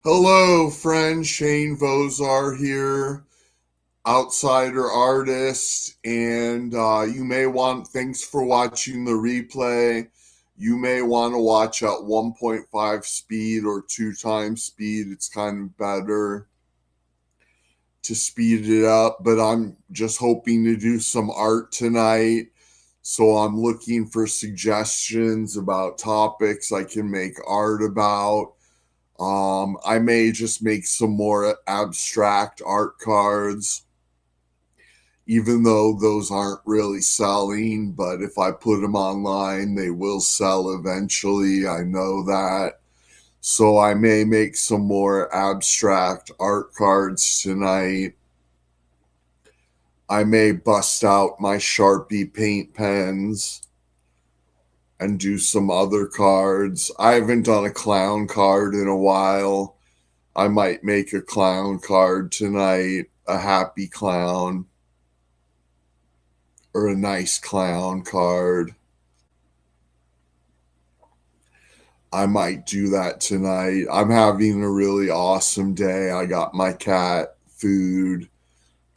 Hello, friend. Shane Vozar here, outsider artist, and you may want. Thanks for watching the replay. You may want to watch at 1.5 speed or 2 times speed. It's kind of better to speed it up, but I'm just hoping to do some art tonight. So I'm looking for suggestions about topics I can make art about. I may just make some more abstract art cards, even though those aren't really selling. But if I put them online, they will sell eventually. I know that. So I may make some more abstract art cards tonight. I may bust out my Sharpie paint pens and do some other cards. I haven't done a clown card in a while. I might make a clown card tonight, a happy clown, or a nice clown card. I might do that tonight. I'm having a really awesome day. I got my cat food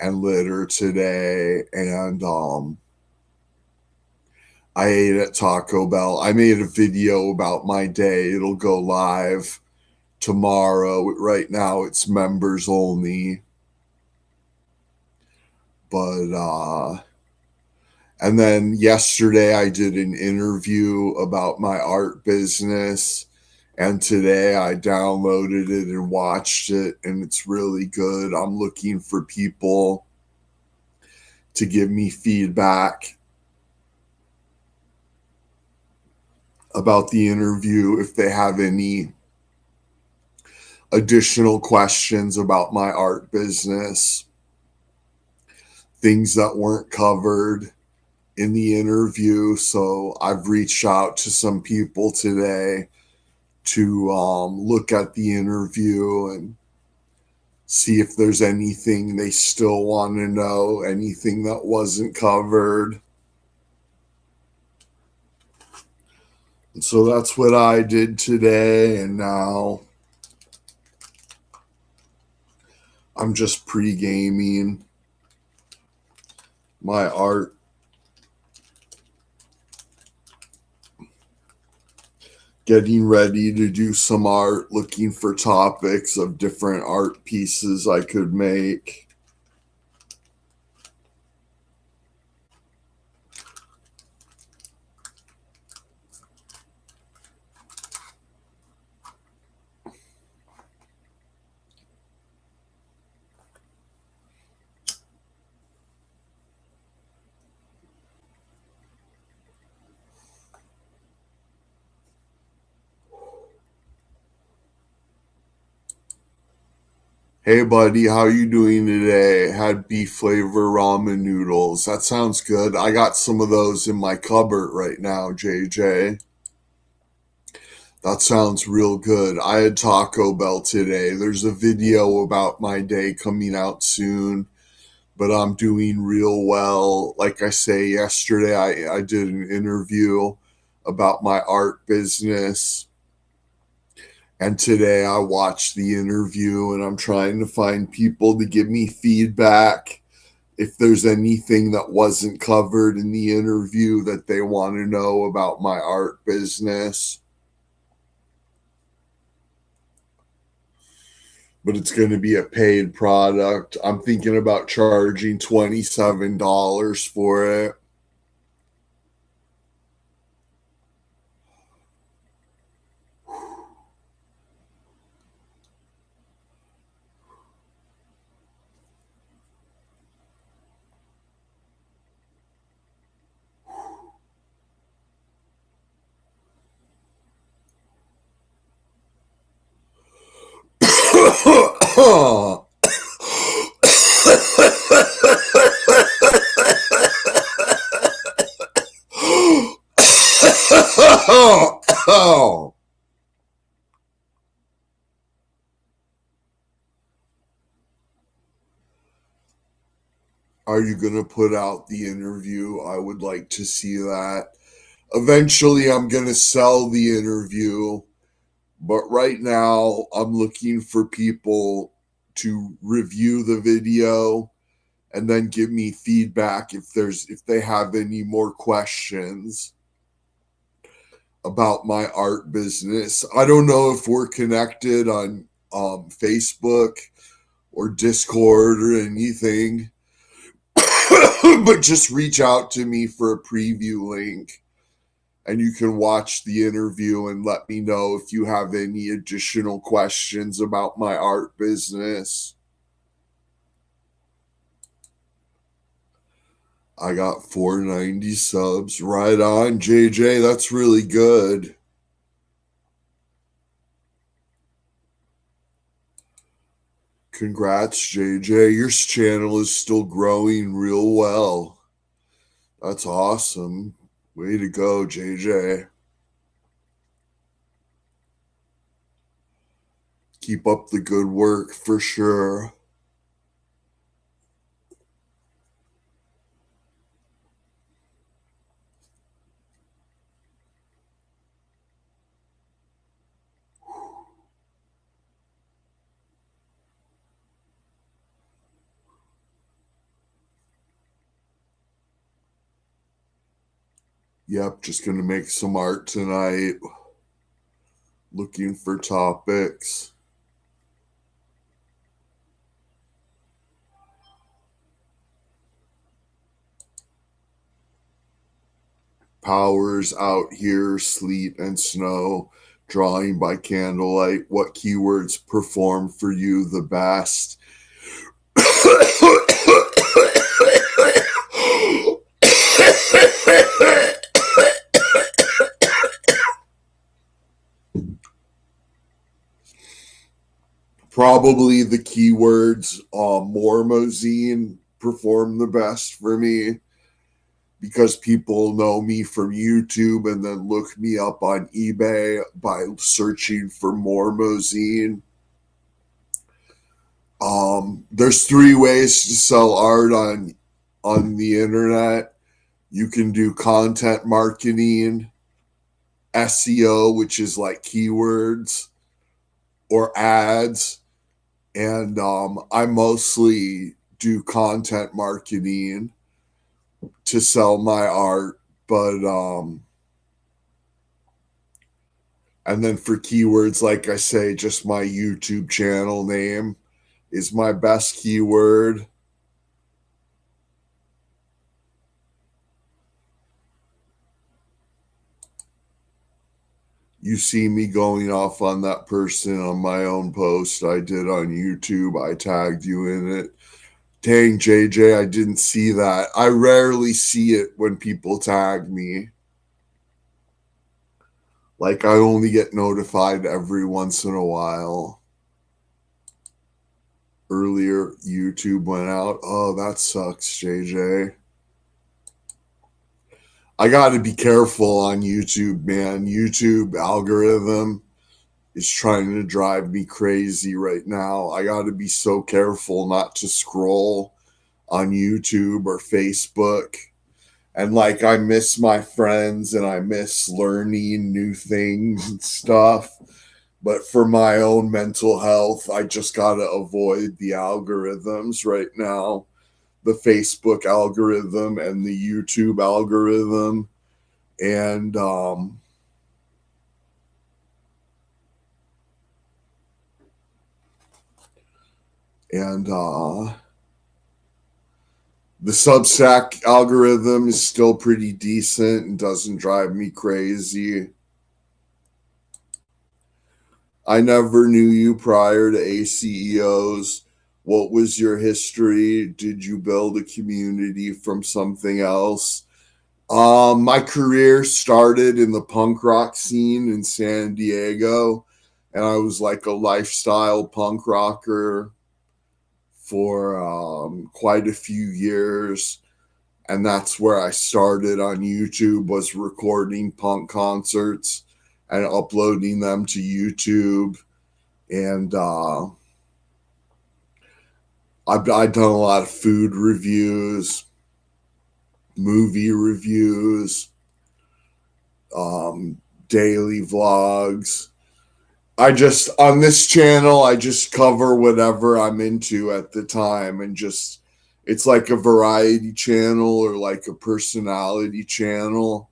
and litter today, and I ate at Taco Bell. I made a video about my day. It'll go live tomorrow. Right now it's members only. But and then yesterday I did an interview about my art business, and today I downloaded it and watched it, and it's really good. I'm looking for people to give me feedback about the interview if they have any additional questions about my art business, things that weren't covered in the interview. So I've reached out to some people today to look at the interview and see if there's anything they still want to know, anything that wasn't covered. And so that's what I did today. And now I'm just pre-gaming my art. Getting ready to do some art, looking for topics of different art pieces I could make. Hey buddy, how you doing today? Had beef flavor ramen noodles. That sounds good. I got some of those in my cupboard right now, JJ. That sounds real good. I had Taco Bell today. There's a video about my day coming out soon, but I'm doing real well. Like I say, yesterday I did an interview about my art business. And today I watched the interview and I'm trying to find people to give me feedback if there's anything that wasn't covered in the interview that they want to know about my art business. But it's going to be a paid product. I'm thinking about charging $27 for it. Are you going to put out the interview? I would like to see that. Eventually, I'm going to sell the interview, But right now, I'm looking for people to review the video and then give me feedback if they have any more questions about my art business. I don't know if we're connected on Facebook or Discord or anything, but just reach out to me for a preview link and you can watch the interview and let me know if you have any additional questions about my art business. I got 490 subs. Right on, JJ. That's really good. Congrats, JJ. Your channel is still growing real well. That's awesome. Way to go, JJ. Keep up the good work for sure. Yep, just gonna make some art tonight. Looking for topics. Powers out here, sleet and snow, drawing by candlelight. What keywords perform for you the best? Probably the keywords Mormozine perform the best for me because people know me from YouTube and then look me up on eBay by searching for Mormozine. There's 3 ways to sell art on the internet. You can do content marketing, SEO, which is like keywords, or ads. And I mostly do content marketing to sell my art, but and then for keywords, like I say, just my YouTube channel name is my best keyword. You see me going off on that person on my own post I did on YouTube. I tagged you in it. Dang, JJ, I didn't see that. I rarely see it when people tag me. Like, I only get notified every once in a while. Earlier, YouTube went out. Oh, that sucks, JJ. I got to be careful on YouTube, man. YouTube algorithm is trying to drive me crazy right now. I got to be so careful not to scroll on YouTube or Facebook. And like, I miss my friends and I miss learning new things and stuff. But for my own mental health, I just got to avoid the algorithms right now, the Facebook algorithm and the YouTube algorithm. And and the Substack algorithm is still pretty decent and doesn't drive me crazy. I never knew you prior to ACEOs. What was your history? Did you build a community from something else? My career started in the punk rock scene in San Diego, and I was like a lifestyle punk rocker for quite a few years. And that's where I started on YouTube, was recording punk concerts and uploading them to YouTube. And I've done a lot of food reviews, movie reviews, daily vlogs, I just on this channel I just cover whatever I'm into at the time, and just it's like a variety channel or like a personality channel.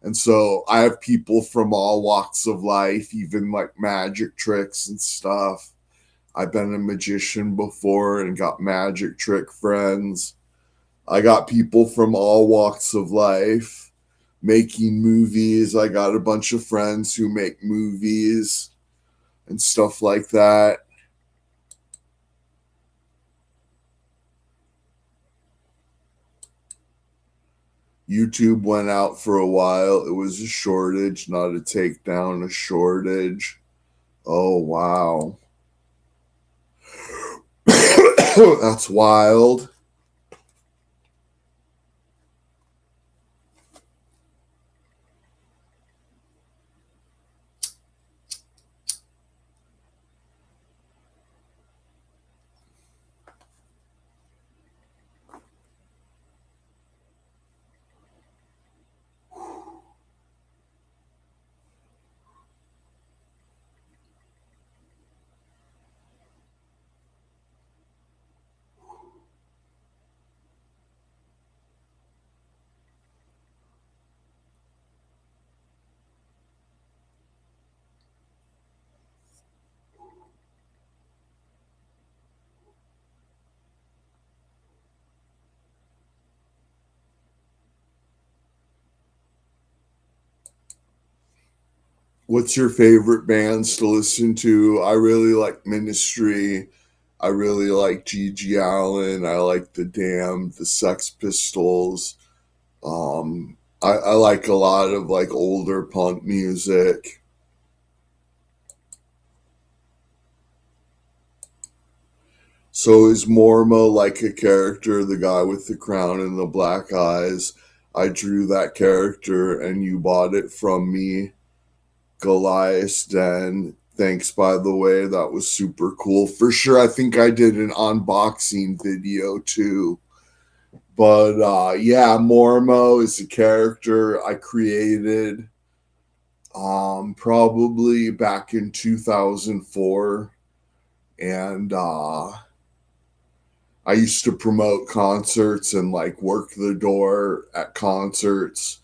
And so I have people from all walks of life, even like magic tricks and stuff. I've been a magician before and got magic trick friends. I got people from all walks of life making movies. I got a bunch of friends who make movies and stuff like that. YouTube went out for a while. It was a shortage, not a takedown, a shortage. Oh, wow. That's wild. What's your favorite bands to listen to? I really like Ministry. I really like Gigi Allen. I like The Damned, the Sex Pistols. I like a lot of like older punk music. So is Mormo like a character, the guy with the crown and the black eyes? I drew that character and you bought it from me. Goliath Den. Thanks, by the way. That was super cool. For sure, I think I did an unboxing video too. But yeah, Mormo is a character I created probably back in 2004. And I used to promote concerts and like work the door at concerts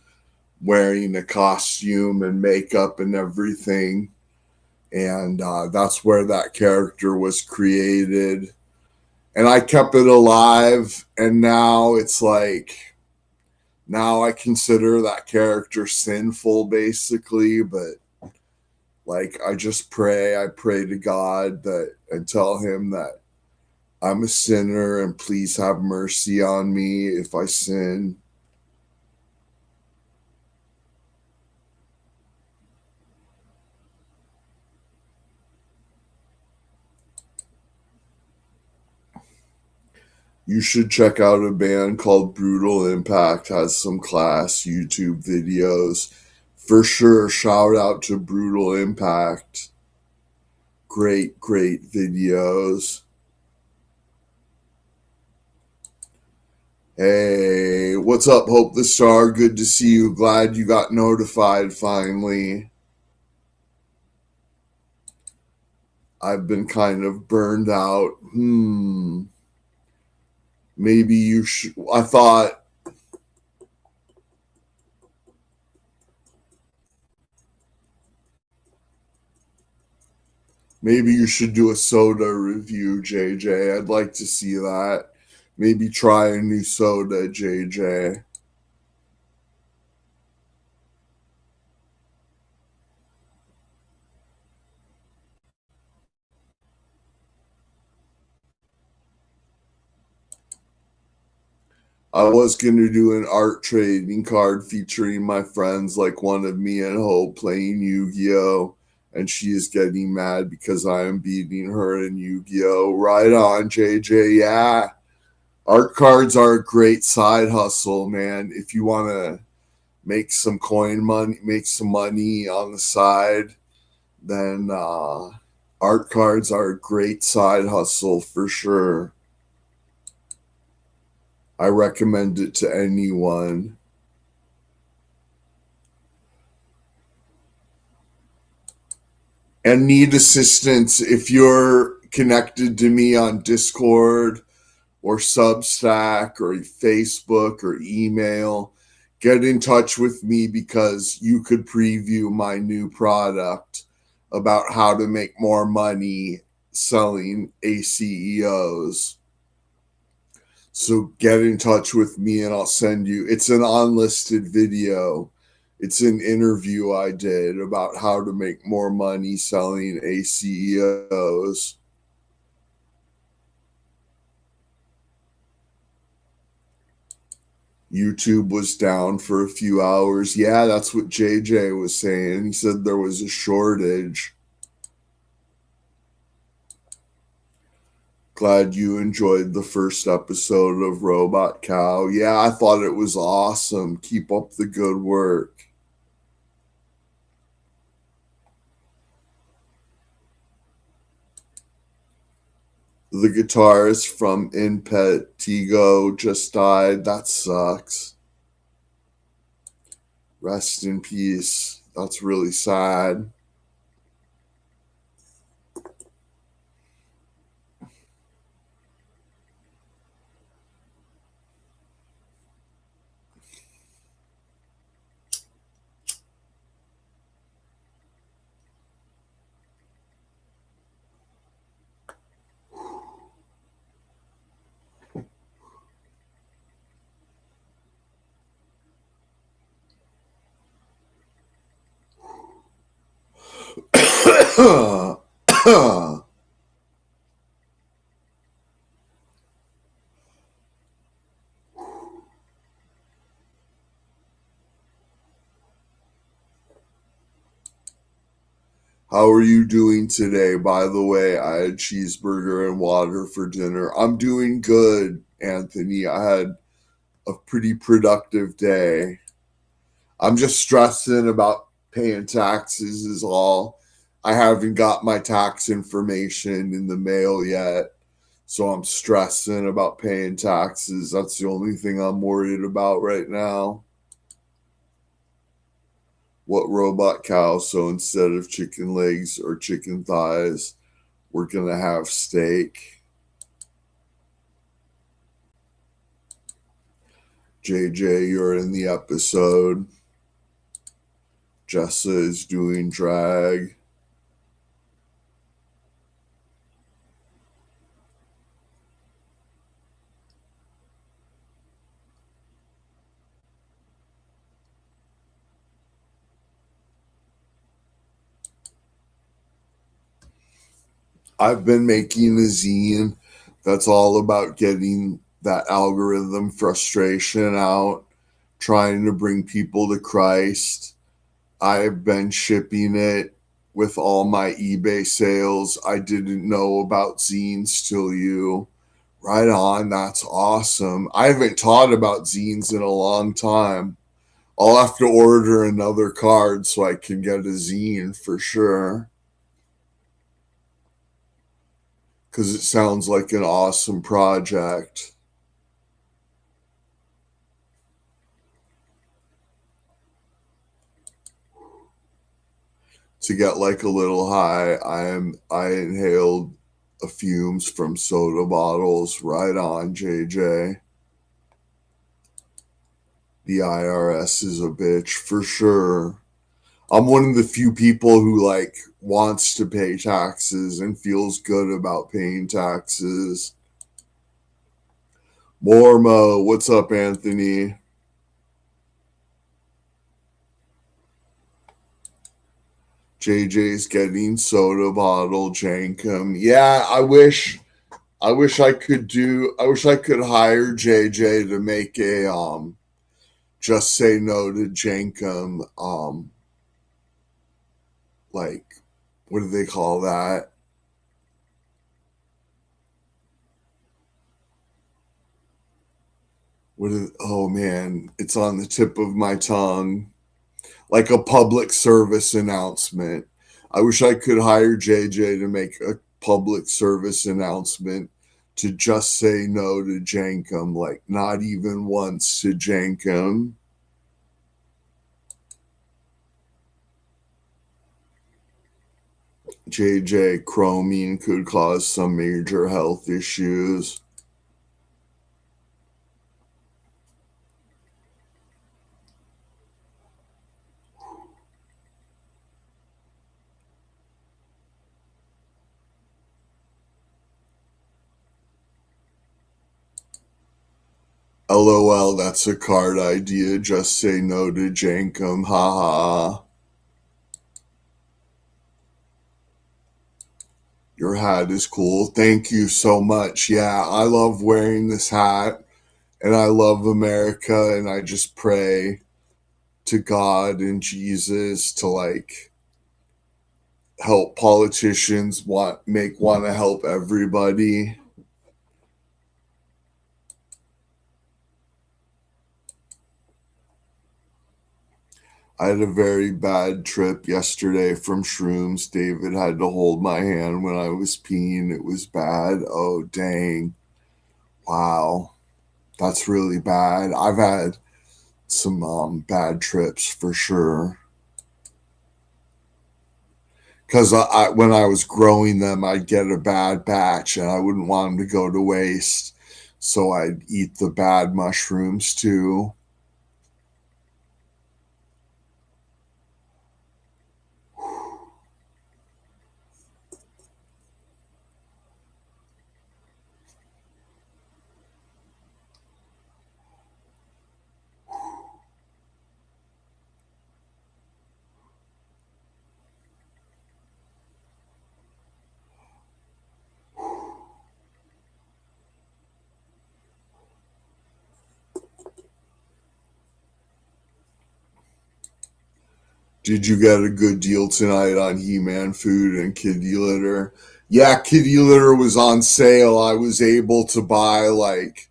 wearing a costume and makeup and everything. And that's where that character was created. And I kept it alive. And now it's like, now I consider that character sinful, basically. But like, I pray to God that and tell him that I'm a sinner and please have mercy on me if I sin. You should check out a band called Brutal Impact, has some class YouTube videos. For sure, shout out to Brutal Impact. Great, great videos. Hey, what's up, Hope the Star? Good to see you. Glad you got notified finally. I've been kind of burned out. Maybe you should. I thought maybe you should do a soda review, JJ. I'd like to see that. Maybe try a new soda, JJ. I was going to do an art trading card featuring my friends, like one of me and Hope playing Yu Gi Oh! And she is getting mad because I am beating her in Yu Gi Oh! Right on, JJ. Yeah. Art cards are a great side hustle, man. If you want to make some coin money, make some money on the side, then art cards are a great side hustle for sure. I recommend it to anyone. and need assistance, if you're connected to me on Discord or Substack or Facebook or email, get in touch with me because you could preview my new product about how to make more money selling ACEOs. So get in touch with me and I'll send you. It's an unlisted video. It's an interview I did about how to make more money selling ACEOs. YouTube was down for a few hours. Yeah, that's what JJ was saying. He said there was a shortage. Glad you enjoyed the first episode of Robot Cow. Yeah, I thought it was awesome. Keep up the good work. The guitarist from Impetigo just died. That sucks. Rest in peace. That's really sad. How are you doing today? By the way, I had cheeseburger and water for dinner. I'm doing good, Anthony. I had a pretty productive day. I'm just stressing about paying taxes is all. I haven't got my tax information in the mail yet. So I'm stressing about paying taxes. That's the only thing I'm worried about right now. What robot cow? So instead of chicken legs or chicken thighs, we're going to have steak. JJ, you're in the episode. Jessa is doing drag. I've been making a zine that's all about getting that algorithm frustration out, trying to bring people to Christ. I've been shipping it with all my eBay sales. I didn't know about zines till you. Right on. That's awesome. I haven't taught about zines in a long time. I'll have to order another card so I can get a zine for sure. Because it sounds like an awesome project. To get like a little high, I inhaled fumes from soda bottles. Right on, JJ. The IRS is a bitch for sure. I'm one of the few people who like wants to pay taxes and feels good about paying taxes. Mormo, what's up, Anthony? JJ's getting soda bottle Jankum. Yeah, I wish I could hire JJ to make a just say no to Jankum like what do they call that? Oh man, it's on the tip of my tongue. Like a public service announcement. I wish I could hire JJ to make a public service announcement to just say no to Jankum, like not even once to Jankum. JJ, chromium could cause some major health issues. LOL, that's a card idea. Just say no to Jankum. Haha. Your hat is cool. Thank you so much. Yeah, I love wearing this hat and I love America and I just pray to God and Jesus to like help politicians want to help everybody. I had a very bad trip yesterday from shrooms. David had to hold my hand when I was peeing. It was bad. Oh, dang. Wow. That's really bad. I've had some bad trips for sure. Because when I was growing them, I'd get a bad batch and I wouldn't want them to go to waste. So I'd eat the bad mushrooms too. Did you get a good deal tonight on He-Man food and kitty litter? Yeah, kitty litter was on sale. I was able to buy like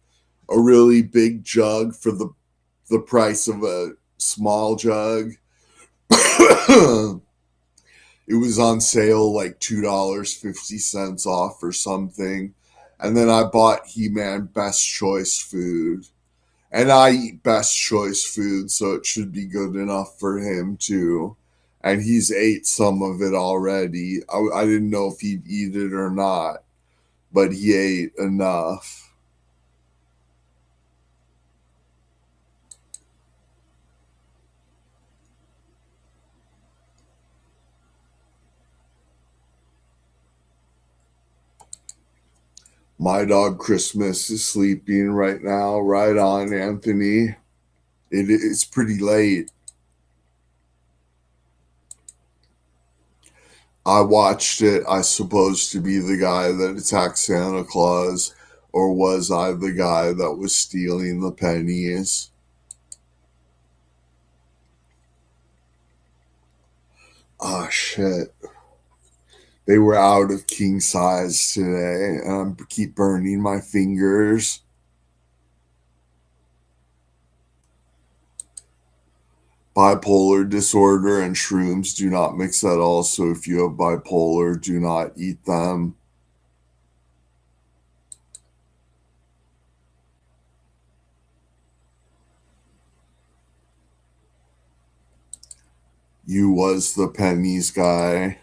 a really big jug for the price of a small jug. It was on sale like $2.50 off or something. And then I bought He-Man Best Choice food. And I eat Best Choice food, so it should be good enough for him too. And he's ate some of it already. I didn't know if he'd eat it or not, but he ate enough. My dog Christmas is sleeping right now. Right on, Anthony. It's pretty late. I watched it. I supposed to be the guy that attacked Santa Claus, or was I the guy that was stealing the pennies? Ah, shit. They were out of king size today, and I keep burning my fingers. Bipolar disorder and shrooms do not mix at all. So if you have bipolar, do not eat them. You was the pennies guy.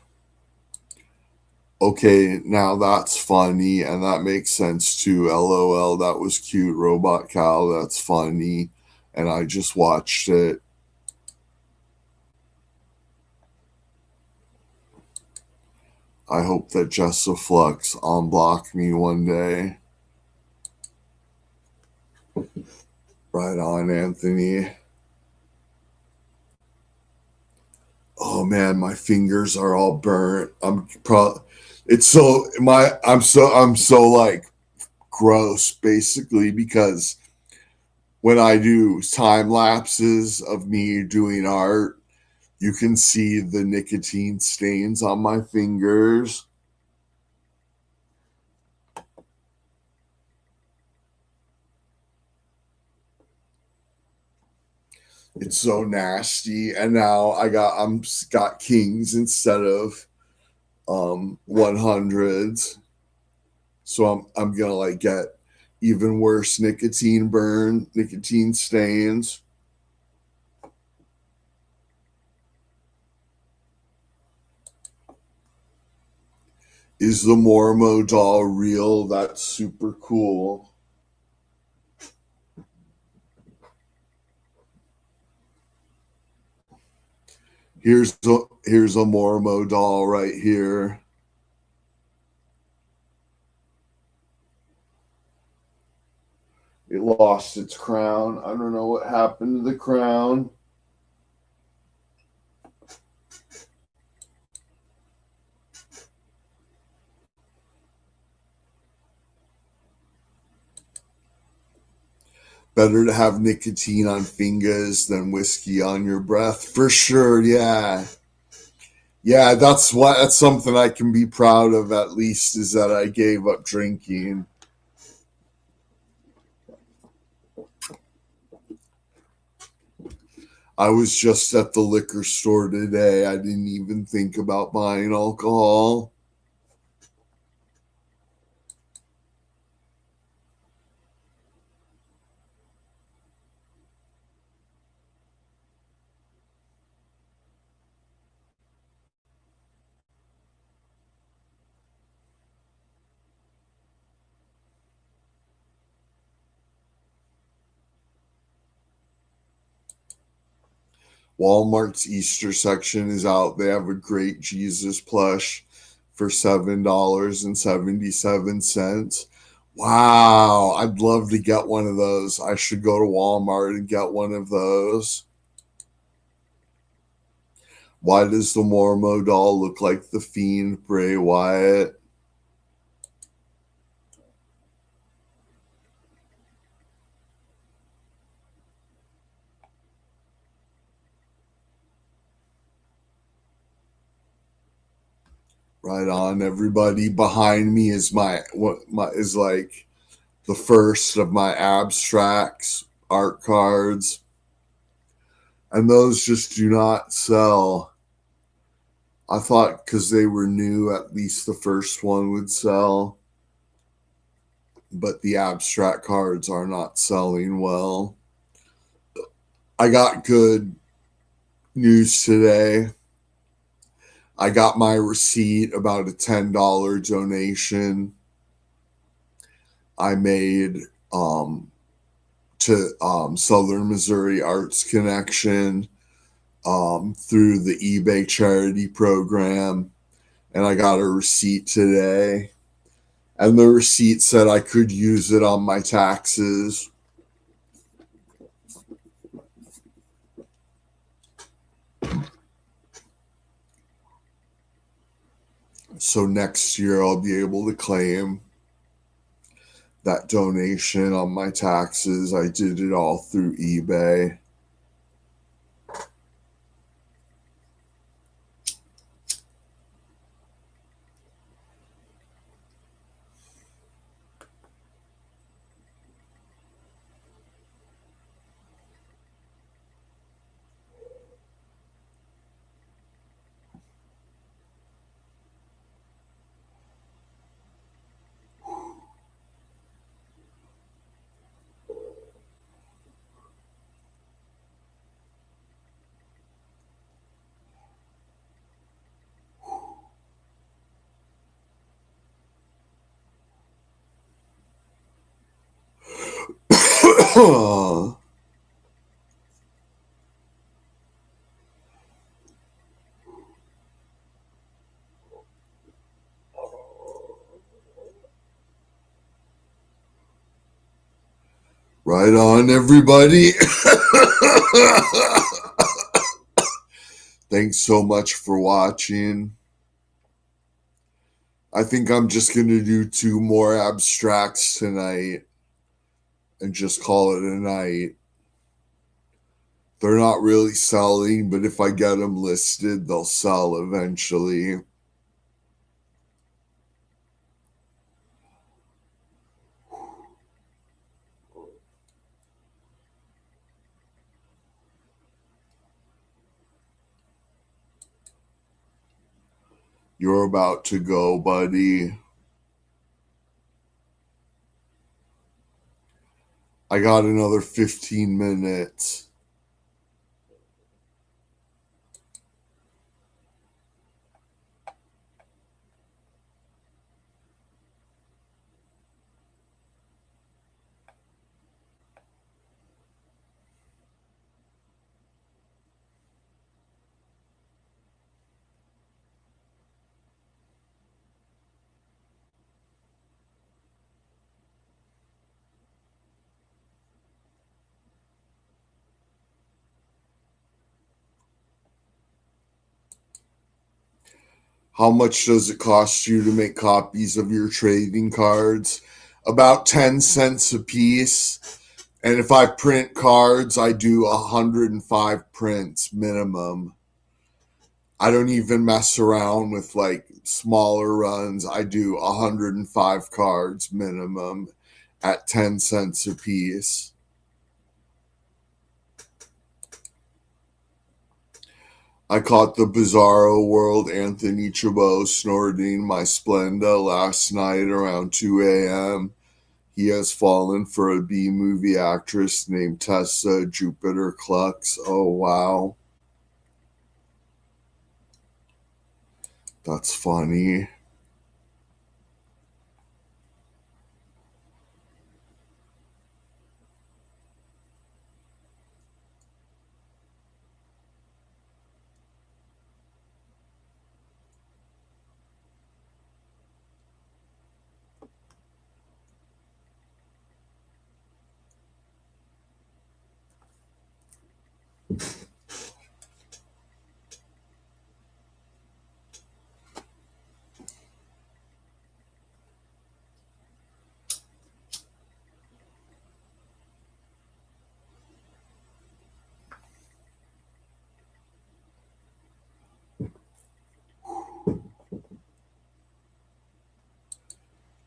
Okay, now that's funny and that makes sense too. LOL, that was cute. Robot cow, that's funny. And I just watched it. I hope that Jessa Flux unblock me one day. Right on, Anthony. Oh man, my fingers are all burnt. It's so I'm so like gross basically because when I do time lapses of me doing art, you can see the nicotine stains on my fingers. It's so nasty. And now I'm got kings instead of 100s. So I'm gonna like get even worse nicotine burn, nicotine stains. Is the Mormo doll real? That's super cool. Here's a Mormo doll right here. It lost its crown. I don't know what happened to the crown. Better to have nicotine on fingers than whiskey on your breath, for sure. Yeah, yeah. That's something I can be proud of. At least is that I gave up drinking. I was just at the liquor store today. I didn't even think about buying alcohol. Walmart's Easter section is out. They have a great Jesus plush for $7.77. Wow, I'd love to get one of those. I should go to Walmart and get one of those. Why does the Mormo doll look like the Fiend Bray Wyatt? Right on, everybody. Behind me is like the first of my abstracts art cards, and those just do not sell. I thought because they were new, at least the first one would sell, but the abstract cards are not selling well. I got good news today. I got my receipt about a $10 donation I made to Southern Missouri Arts Connection through the eBay charity program. And I got a receipt today. And the receipt said I could use it on my taxes. So next year I'll be able to claim that donation on my taxes. I did it all through eBay. Right on, everybody. Thanks so much for watching. I think I'm just going to do 2 more abstracts tonight and just call it a night. They're not really selling, but if I get them listed, they'll sell eventually. You're about to go, buddy. I got another 15 minutes. How much does it cost you to make copies of your trading cards? About 10 cents a piece. And if I print cards, I do 105 prints minimum. I don't even mess around with like smaller runs. I do 105 cards minimum at 10 cents a piece. I caught the Bizarro World Anthony Chabot snorting my Splenda last night around 2 a.m. He has fallen for a B-movie actress named Tessa Jupiter Clux. Oh, wow. That's funny.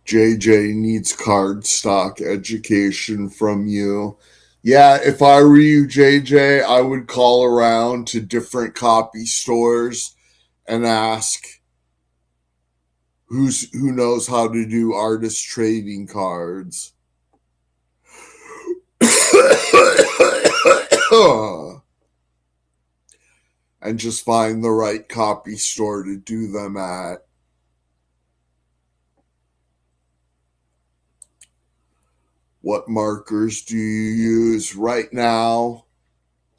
JJ needs cardstock education from you. Yeah, if I were you, JJ, I would call around to different copy stores and ask who knows how to do artist trading cards. And just find the right copy store to do them at. What markers do you use? Right now,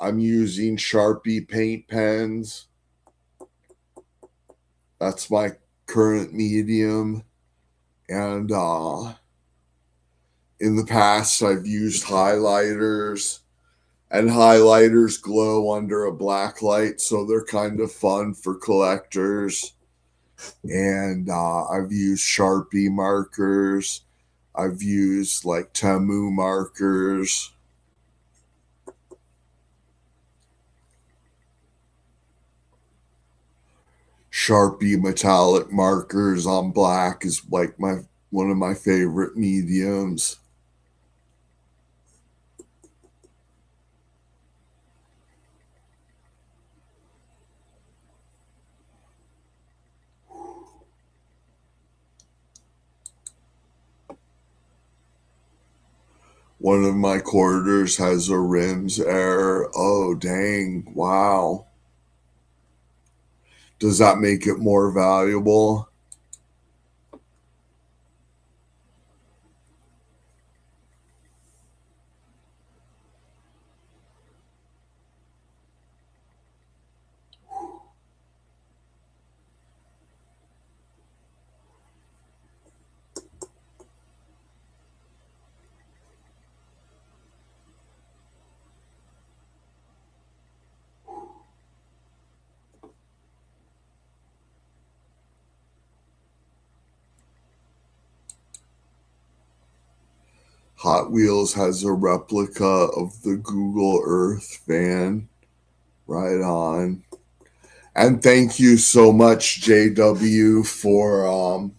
I'm using Sharpie paint pens. That's my current medium. And in the past, I've used highlighters. And highlighters glow under a black light, so they're kind of fun for collectors. And I've used Sharpie markers. I've used like Temu markers. Sharpie metallic markers on black is like one of my favorite mediums. One of my quarters has a rims error. Oh, dang. Wow. Does that make it more valuable? Hot Wheels has a replica of the Google Earth van. Right on. And thank you so much, JW, for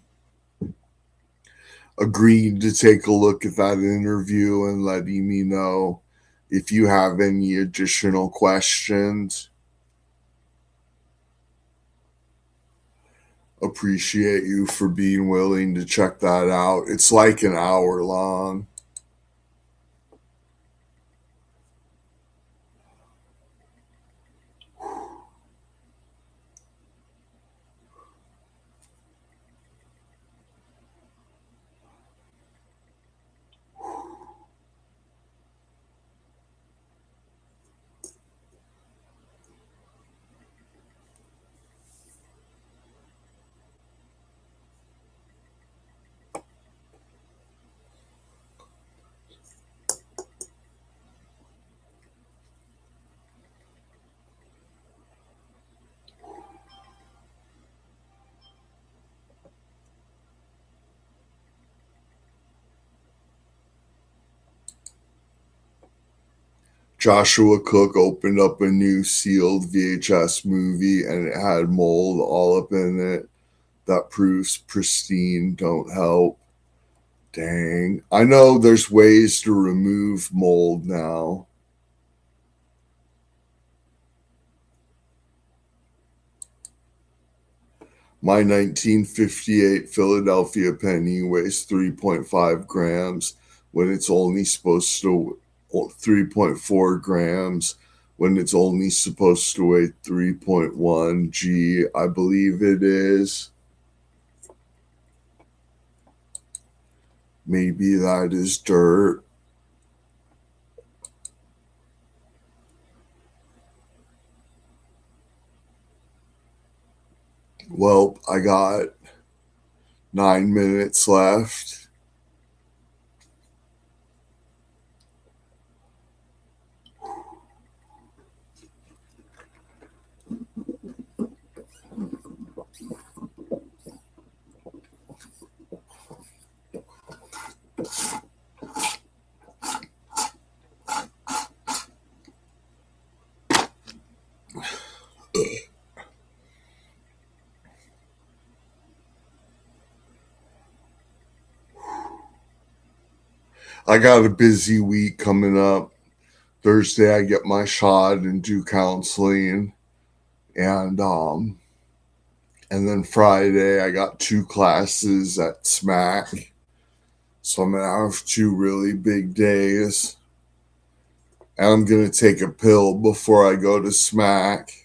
agreeing to take a look at that interview and letting me know if you have any additional questions. Appreciate you for being willing to check that out. It's like an hour long. Joshua Cook opened up a new sealed VHS movie and it had mold all up in it. That proves pristine don't help. Dang. I know there's ways to remove mold now. My 1958 Philadelphia penny weighs 3.5 grams when it's only supposed to 3.4 grams when it's only supposed to weigh 3.1 G, I believe it is. Maybe that is dirt. Well, I got 9 minutes left. I got a busy week coming up. Thursday I get my shot and do counseling, and then Friday I got 2 classes at SMAC. So I'm gonna have 2 really big days. And I'm gonna take a pill before I go to SMAC.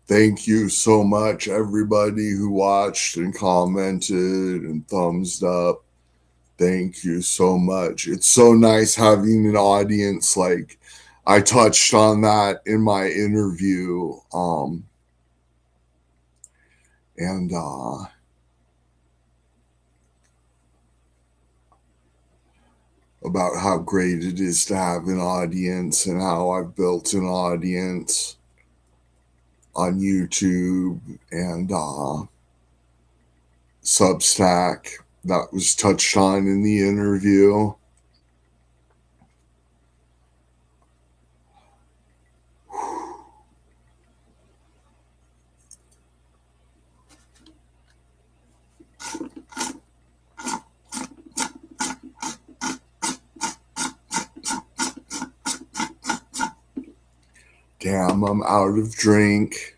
Thank you so much, everybody who watched and commented and thumbs up. Thank you so much. It's so nice having an audience. Like I touched on that in my interview. And about how great it is to have an audience and how I've built an audience on YouTube and Substack. That was touched on in the interview. Damn, I'm out of drink.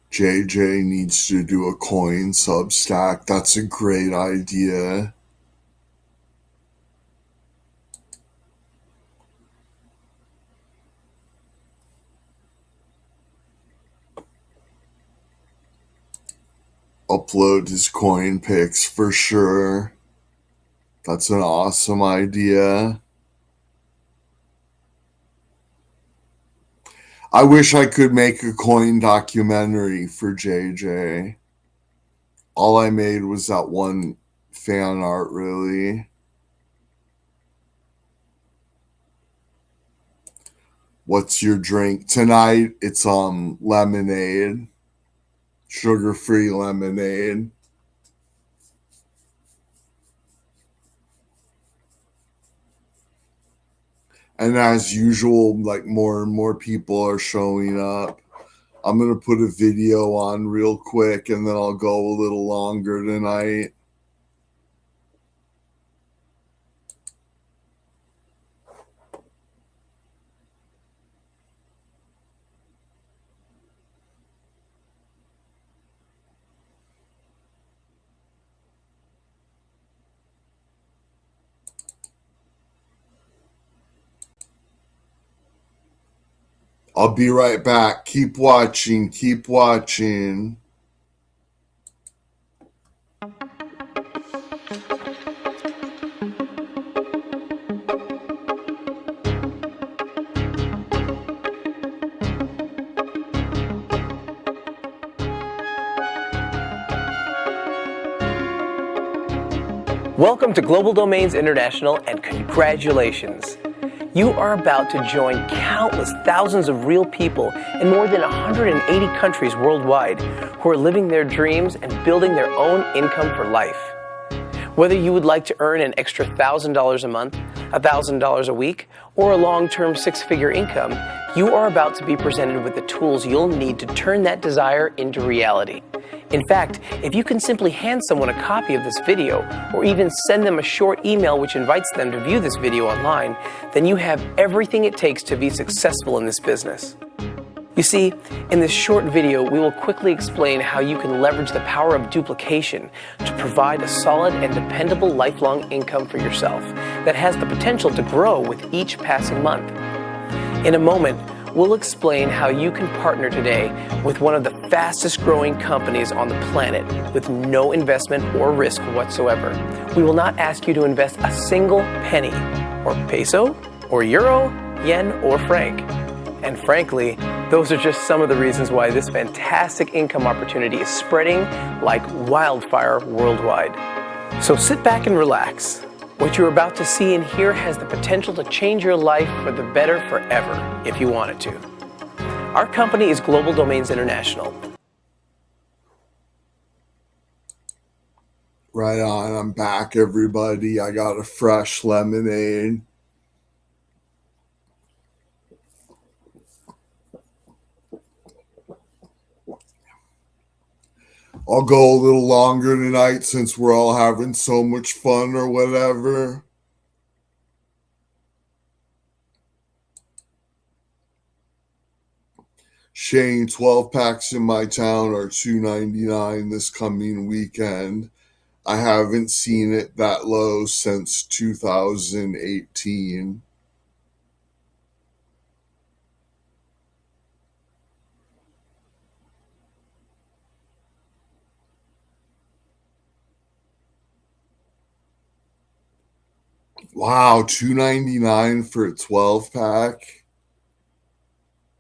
JJ needs to do a coin Substack. That's a great idea. Upload his coin pics for sure. That's an awesome idea. I wish I could make a coin documentary for JJ. All I made was that one fan art, really. What's your drink? Tonight it's lemonade. Sugar-free lemonade. And as usual, like more and more people are showing up. I'm going to put a video on real quick and then I'll go a little longer tonight. I'll be right back. Keep watching. Keep watching. Welcome to Global Domains International, and congratulations. You are about to join countless thousands of real people in more than 180 countries worldwide who are living their dreams and building their own income for life. Whether you would like to earn an extra $1,000 a month, $1,000 a week, or a long-term six-figure income, you are about to be presented with the tools you'll need to turn that desire into reality. In fact, if you can simply hand someone a copy of this video, or even send them a short email which invites them to view this video online, then you have everything it takes to be successful in this business. You see, in this short video, we will quickly explain how you can leverage the power of duplication to provide a solid and dependable lifelong income for yourself that has the potential to grow with each passing month. In a moment, we'll explain how you can partner today with one of the fastest growing companies on the planet with no investment or risk whatsoever. We will not ask you to invest a single penny, or peso, or euro, yen, or franc. And frankly, those are just some of the reasons why this fantastic income opportunity is spreading like wildfire worldwide. So sit back and relax. What you're about to see and hear has the potential to change your life for the better forever if you want it to. Our company is Global Domains International. Right on. I'm back, everybody. I got a fresh lemonade. I'll go a little longer tonight since we're all having so much fun or whatever. Shane, 12 packs in my town are $2.99 this coming weekend. I haven't seen it that low since 2018. Wow, $2.99 for a 12 pack.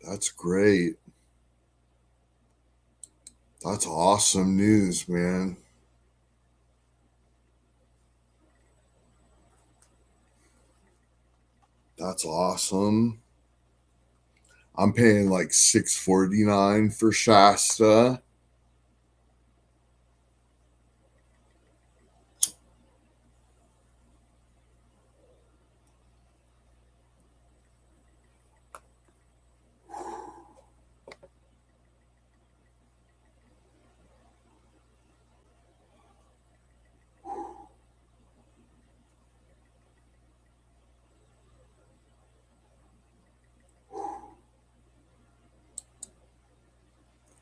That's great. That's awesome news, man. That's awesome. I'm paying like $6.49 for Shasta.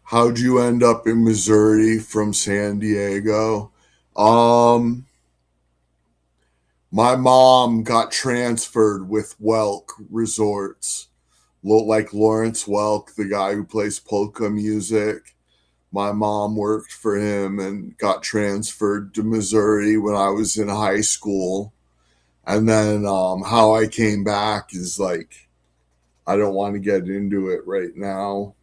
How'd you end up in Missouri from San Diego? My mom got transferred with Welk Resorts. Like Lawrence Welk, the guy who plays polka music. My mom worked for him and got transferred to Missouri when I was in high school. And then how I came back is like, I don't want to get into it right now.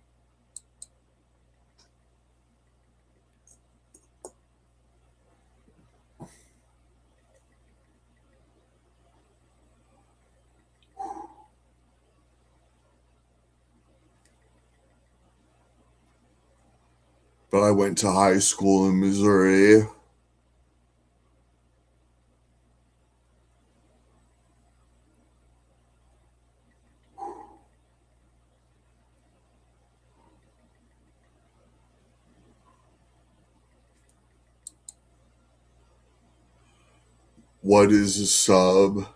But I went to high school in Missouri. What is a sub?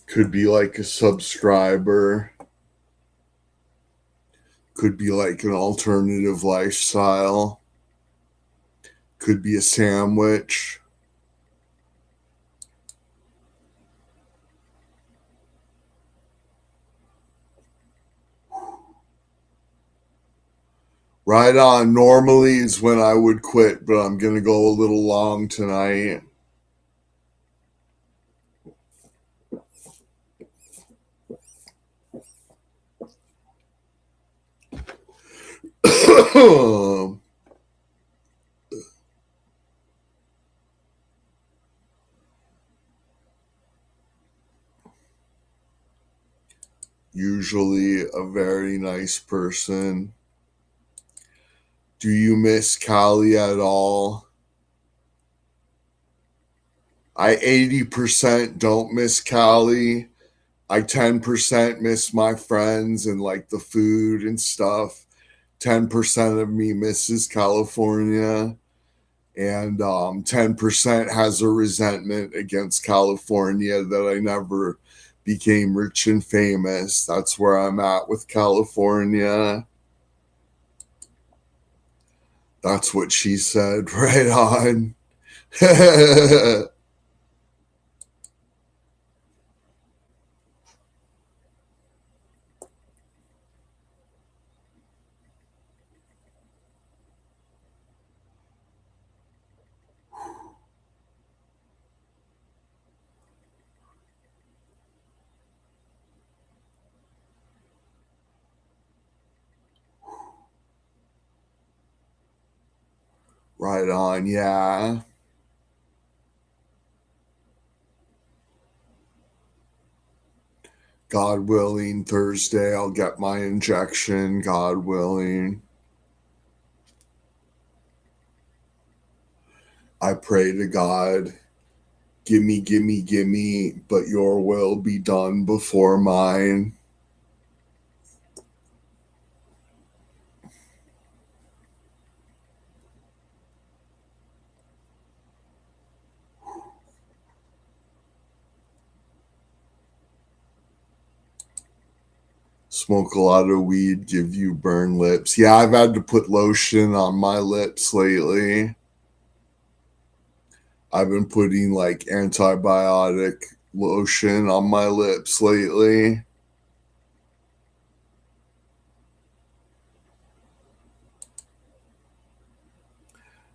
Could be like a subscriber. Could be like an alternative lifestyle. Could be a sandwich. Right on. Normally is when I would quit, but I'm going to go a little long tonight. usually a very nice person. Do you miss Cali at all? I 80% don't miss Cali. I 10% miss my friends and like the food and stuff. 10% of me misses California. And 10% has a resentment against California that I never became rich and famous. That's where I'm at with California. That's what she said. Right on. Right on. Yeah. God willing, Thursday I'll get my injection. God willing. I pray to God, gimme, gimme, gimme, but your will be done before mine. Smoke a lot of weed, give you burn lips. Yeah, I've had to put lotion on my lips lately. I've been putting like antibiotic lotion on my lips lately.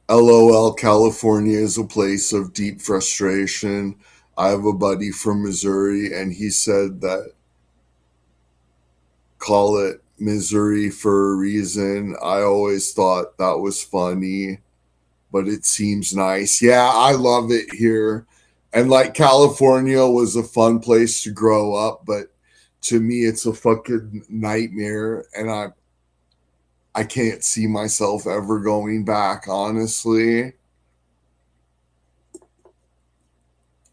LOL, California is a place of deep frustration. I have a buddy from Missouri, and he said that call it misery for a reason. I always thought that was funny, but it seems nice. Yeah, I love it here. And like California was a fun place to grow up, but to me it's a fucking nightmare, and I can't see myself ever going back, honestly,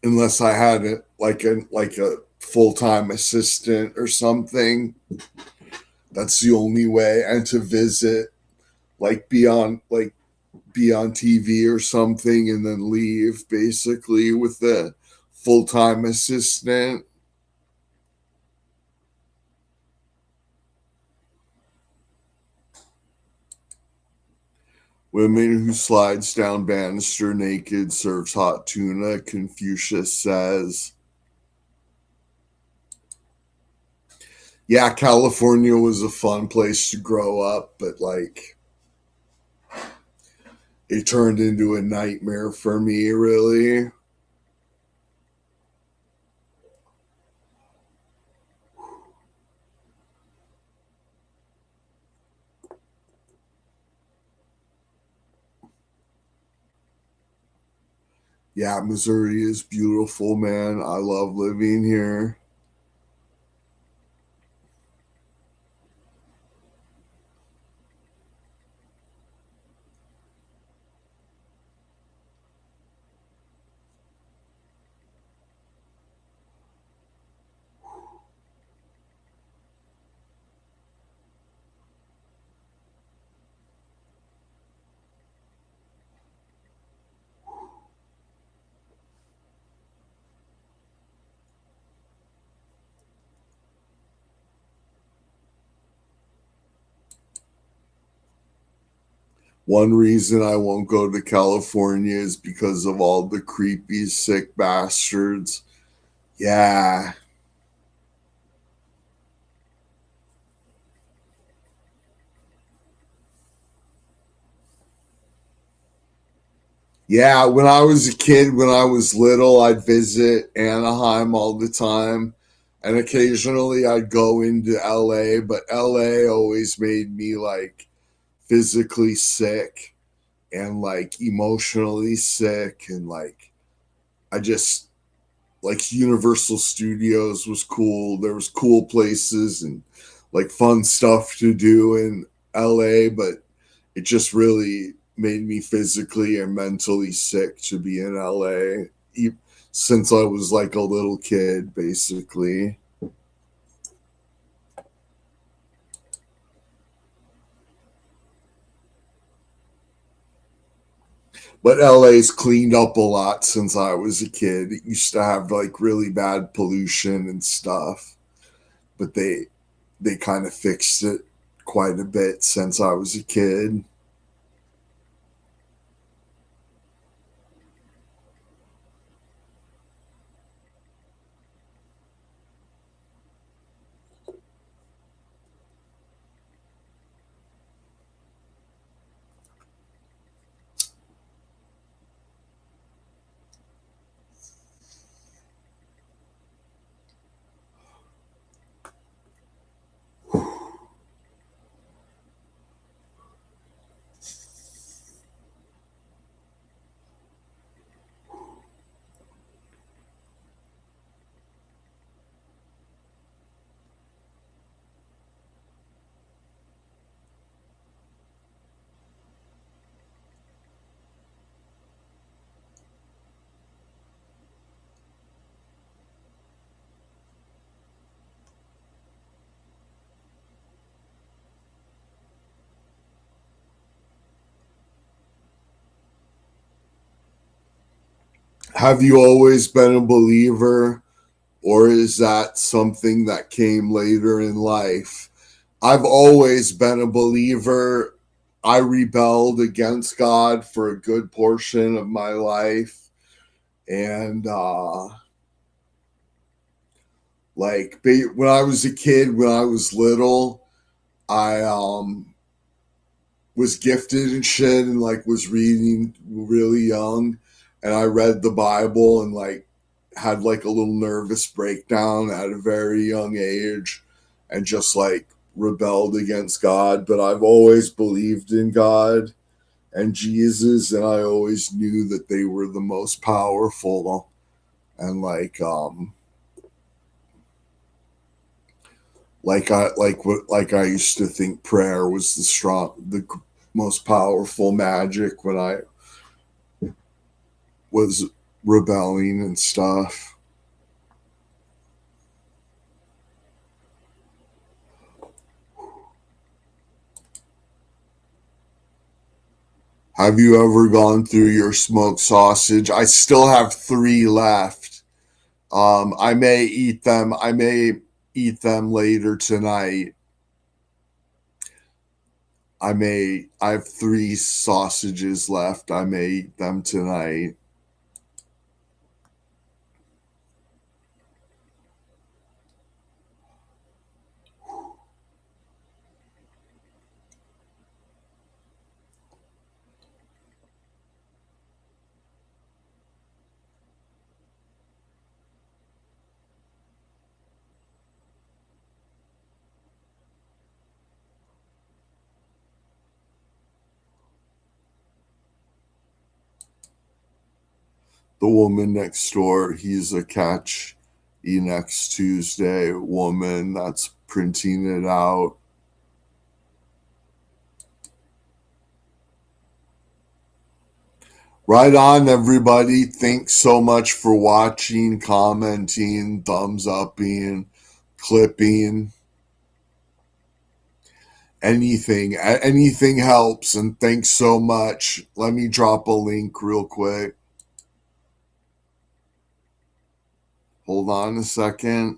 unless I had it like a full-time assistant or something. That's the only way, and to visit, like be on TV or something and then leave basically with the full-time assistant. Women who slides down banister naked serves hot tuna, Confucius says. Yeah, California was a fun place to grow up, but like it turned into a nightmare for me, really. Yeah, Missouri is beautiful, man. I love living here. One reason I won't go to California is because of all the creepy, sick bastards. Yeah. Yeah, when I was a kid, when I was little, I'd visit Anaheim all the time. And occasionally I'd go into LA, but LA always made me like physically sick and like emotionally sick. And like, I just, like Universal Studios was cool. There was cool places and like fun stuff to do in LA, but it just really made me physically and mentally sick to be in LA since I was like a little kid, basically. But LA's cleaned up a lot since I was a kid. It used to have like really bad pollution and stuff, but they kind of fixed it quite a bit since I was a kid. Have you always been a believer, or is that something that came later in life? I've always been a believer. I rebelled against God for a good portion of my life. And like when I was a kid, when I was little, I was gifted and shit and like was reading really young, and I read the Bible and like had like a little nervous breakdown at a very young age and just like rebelled against God. But I've always believed in God and Jesus, and I always knew that they were the most powerful. And like I used to think prayer was the most powerful magic when I was rebelling and stuff. Have you ever gone through your smoked sausage? I still have 3 left. I may eat them. I may eat them later tonight. I have 3 sausages left. I may eat them tonight. The woman next door, he's a catch next Tuesday woman that's printing it out. Right on, everybody. Thanks so much for watching, commenting, thumbs upping, clipping. Anything helps, and thanks so much. Let me drop a link real quick. Hold on a second.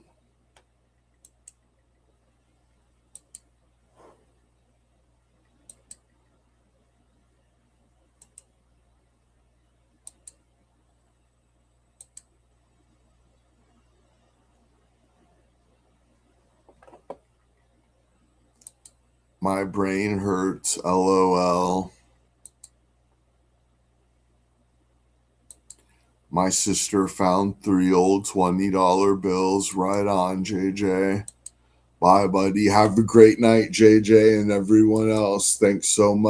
My brain hurts, LOL. My sister found 3 old $20 bills. Right on, JJ. Bye, buddy. Have a great night, JJ, and everyone else. Thanks so much.